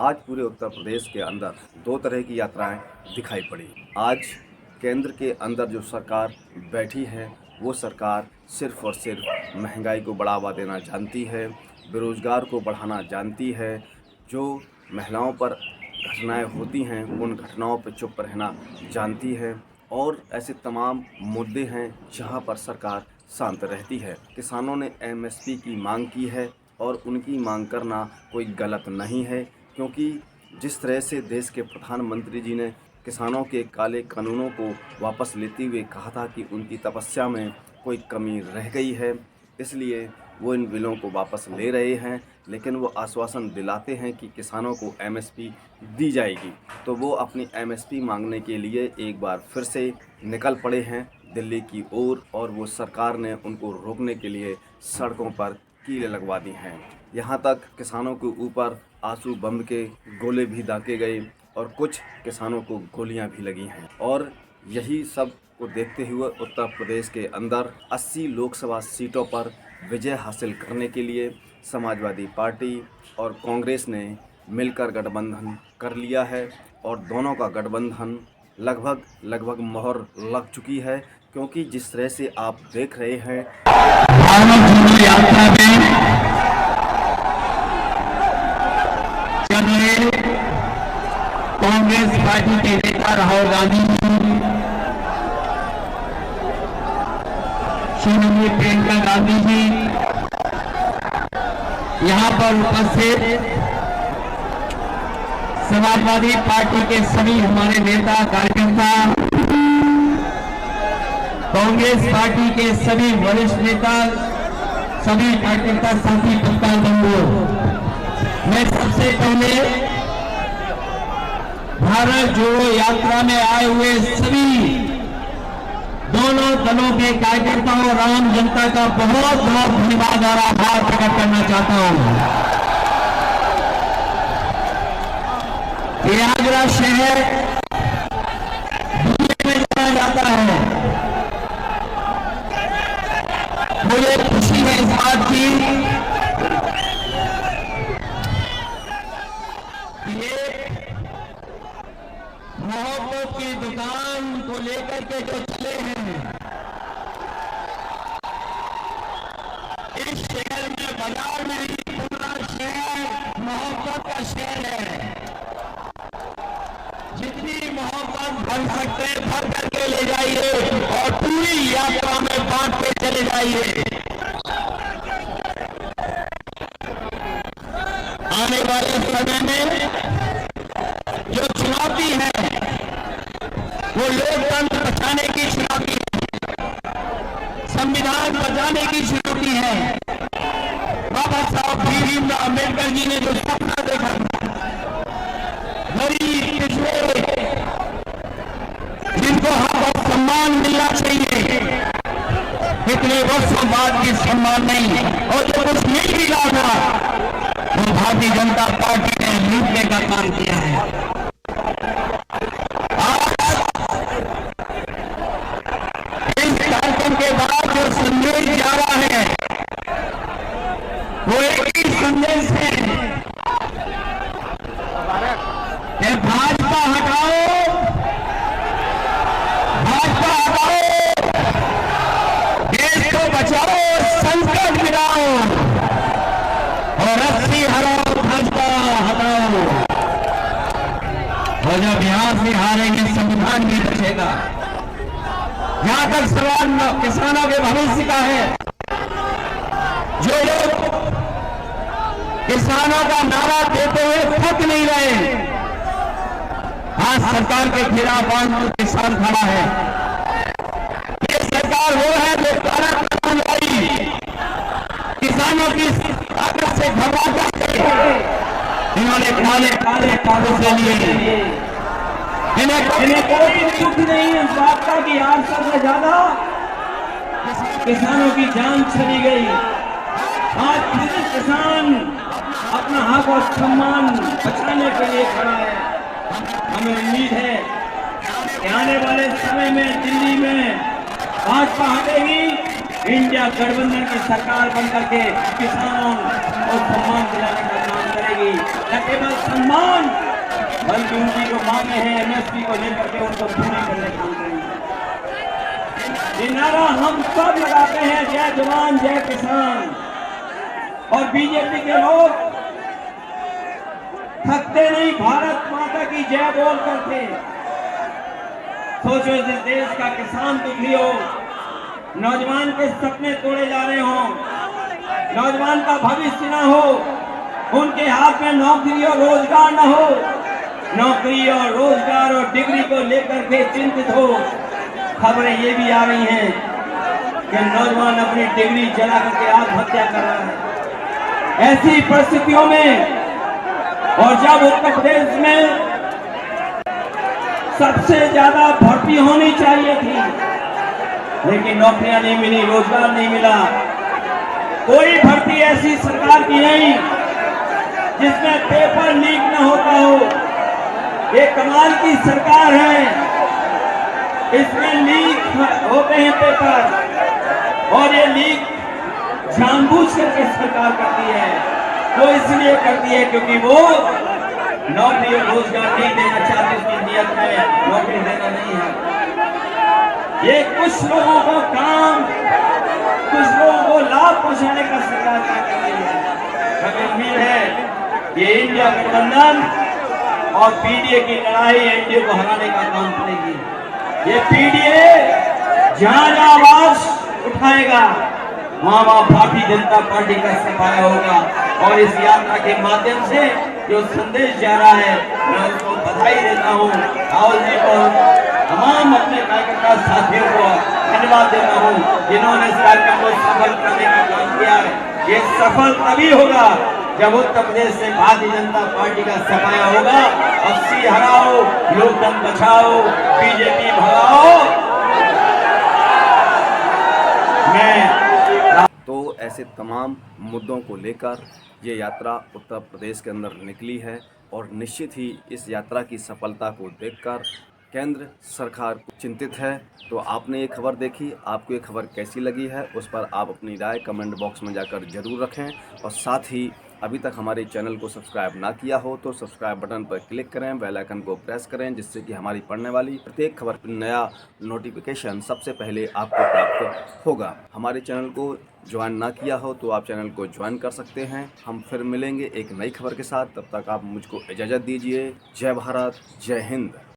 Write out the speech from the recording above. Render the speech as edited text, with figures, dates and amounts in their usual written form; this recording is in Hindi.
आज पूरे उत्तर प्रदेश के अंदर दो तरह की यात्राएं दिखाई पड़ी। आज केंद्र के अंदर जो सरकार बैठी है वो सरकार सिर्फ और सिर्फ महंगाई को बढ़ावा देना जानती है, बेरोजगार को बढ़ाना जानती है। जो महिलाओं पर घटनाएं होती हैं उन घटनाओं पर चुप रहना जानती है और ऐसे तमाम मुद्दे हैं जहां पर सरकार शांत रहती है। किसानों ने एमएसपी की मांग की है और उनकी मांग करना कोई गलत नहीं है, क्योंकि जिस तरह से देश के प्रधानमंत्री जी ने किसानों के काले कानूनों को वापस लेते हुए कहा था कि उनकी तपस्या में कोई कमी रह गई है, इसलिए वो इन बिलों को वापस ले रहे हैं। लेकिन वो आश्वासन दिलाते हैं कि किसानों को एमएसपी दी जाएगी, तो वो अपनी एमएसपी मांगने के लिए एक बार फिर से निकल पड़े हैं दिल्ली की ओर और वो सरकार ने उनको रोकने के लिए सड़कों पर कीलें लगवा दी हैं। यहाँ तक किसानों के ऊपर आंसू बम के गोले भी दागे गए और कुछ किसानों को गोलियां भी लगी हैं। और यही सब को देखते हुए उत्तर प्रदेश के अंदर 80 लोकसभा सीटों पर विजय हासिल करने के लिए समाजवादी पार्टी और कांग्रेस ने मिलकर गठबंधन कर लिया है और दोनों का गठबंधन लगभग मोहर लग चुकी है, क्योंकि जिस तरह से आप देख रहे हैं भारत जोड़ो यात्रा में चल रहे कांग्रेस पार्टी के नेता राहुल गांधी जी, श्रीमती प्रियंका गांधी जी यहाँ पर उपस्थित समाजवादी पार्टी के सभी हमारे नेता कार्यकर्ता, कांग्रेस पार्टी के सभी वरिष्ठ नेता, सभी कार्यकर्ता साथी पत्रकार बंधुओं, मैं सबसे पहले भारत जोड़ो यात्रा में आए हुए सभी दोनों दलों के कार्यकर्ताओं और आम जनता का बहुत बहुत धन्यवाद और आभार प्रकट करना चाहता हूं। प्रयागराज शहर दुनिया में जाना जाता है। मुझे खुशी है इस बात की ये मोहब्बत की दुकान को लेकर के जो चले हैं, इस शहर में बाजार में ही पूरा शहर मोहब्बत का शहर है। जितनी मोहब्बत भर सकते भर करके ले जाइए और पूरी यात्रा में बांट के चले जाइए। आने वाले समय में जो चुनौती है वो लोकतंत्र बचाने की चुनौती है, संविधान बचाने की चुनौती है। बाबा साहब भीमराव अम्बेडकर जी ने जो सपना देखा, गरीब पिछड़े जिनको हक सम्मान मिलना चाहिए, इतने वर्षों बाद भी सम्मान नहीं, और जो कुछ नहीं मिला था वो भारतीय जनता पार्टी ने लूटने का काम किया है। इस कार्यक्रम के बाद जो संदेश जा रहा है वो एक ही संदेश है कि भाजपा हटाओ, भाजपा हटाओ, देश को बचाओ, संकट मिटाओ और रस्सी हटाओ, भाजपा हटाओ। और जब यहां से हारेंगे संविधान भी बचेगा। यहां तक सवाल किसानों के भविष्य का है। जो लोग किसानों का नारा देते हुए थक नहीं रहे, आज सरकार के खिलाफ आज जो किसान खड़ा है, ये सरकार वो है जो काला कानून लाई, किसानों की ताकत से घबरा करके इन्होंने काले काले कागज ले लिए। इन्हें कोई दुख नहीं इस बात का कि 800 से ज्यादा किसानों की जान चली गई। आज फिर किसान अपना हक और सम्मान बचाने के लिए खड़ा है। हमें उम्मीद है कि आने वाले समय में दिल्ली में भाजपा हटेगी, इंडिया गठबंधन की सरकार बनकर के किसानों को सम्मान दिलाने का काम करेगी। मिलेगी, न केवल सम्मान बल्कि उनकी जो मांगे हैं एमएसपी को लेकर के उनको पूरी करने का काम करेंगे। ये नारा हम सब लगाते हैं, जय जवान जय किसान, और बीजेपी के लोग थकते नहीं, भारत माता की जय बोल करके। सोचो इस देश का किसान दुखी हो, नौजवान के सपने तोड़े जा रहे हो, नौजवान का भविष्य ना हो, उनके हाथ में नौकरी और रोजगार ना हो, नौकरी और रोजगार और डिग्री को लेकर के चिंतित हो। खबरें ये भी आ रही हैं कि नौजवान अपनी डिग्री जला करके आत्महत्या कर रहा है। ऐसी परिस्थितियों में और जब उत्तर प्रदेश में सबसे ज्यादा भर्ती होनी चाहिए थी, लेकिन नौकरियां नहीं मिली, रोजगार नहीं मिला, कोई भर्ती ऐसी सरकार की नहीं जिसमें पेपर लीक न होता हो। ये कमाल की सरकार है, इसमें लीक होते हैं पेपर, और ये लीक जानबूझ करके सरकार करती है। वो इसलिए करती है क्योंकि वो नौकरी और रोजगार नहीं देना चाहती, उसकी नियत में नौकरी देना नहीं है। ये कुछ लोगों को काम, कुछ लोगों को लाभ पहुंचाने का सरकार क्या कर रही है। हमें उम्मीद है कि इंडिया गठबंधन और पीडीए की लड़ाई एनडीए को हराने का काम करेगी। ये पीडीए जहां जहां आवाज उठाएगा वहां वहां भारतीय जनता पार्टी का सफाया होगा, और इस यात्रा के माध्यम से जो संदेश जा रहा है मैं उसको बधाई देता हूँ। राहुल जी को, तमाम अपने कार्यकर्ता साथियों को धन्यवाद देता हूँ जिन्होंने इस कार्यक्रम को सफल करने का काम किया है। ये सफल तभी होगा जब उत्तर प्रदेश से भारतीय जनता पार्टी का सफाया होगा। 80 हराओ, लोकतंत्र बचाओ, बीजेपी भगाओ। मैं तो ऐसे तमाम मुद्दों को लेकर ये यात्रा उत्तर प्रदेश के अंदर निकली है, और निश्चित ही इस यात्रा की सफलता को देखकर केंद्र सरकार चिंतित है। तो आपने ये खबर देखी, आपको ये खबर कैसी लगी है उस पर आप अपनी राय कमेंट बॉक्स में जाकर जरूर रखें, और साथ ही अभी तक हमारे चैनल को सब्सक्राइब ना किया हो तो सब्सक्राइब बटन पर क्लिक करें, बेल आइकन को प्रेस करें, जिससे कि हमारी पढ़ने वाली प्रत्येक खबर पर नया नोटिफिकेशन सबसे पहले आपको प्राप्त होगा। हमारे चैनल को ज्वाइन ना किया हो तो आप चैनल को ज्वाइन कर सकते हैं। हम फिर मिलेंगे एक नई खबर के साथ, तब तक आप मुझको इजाज़त दीजिए। जय भारत, जय हिंद।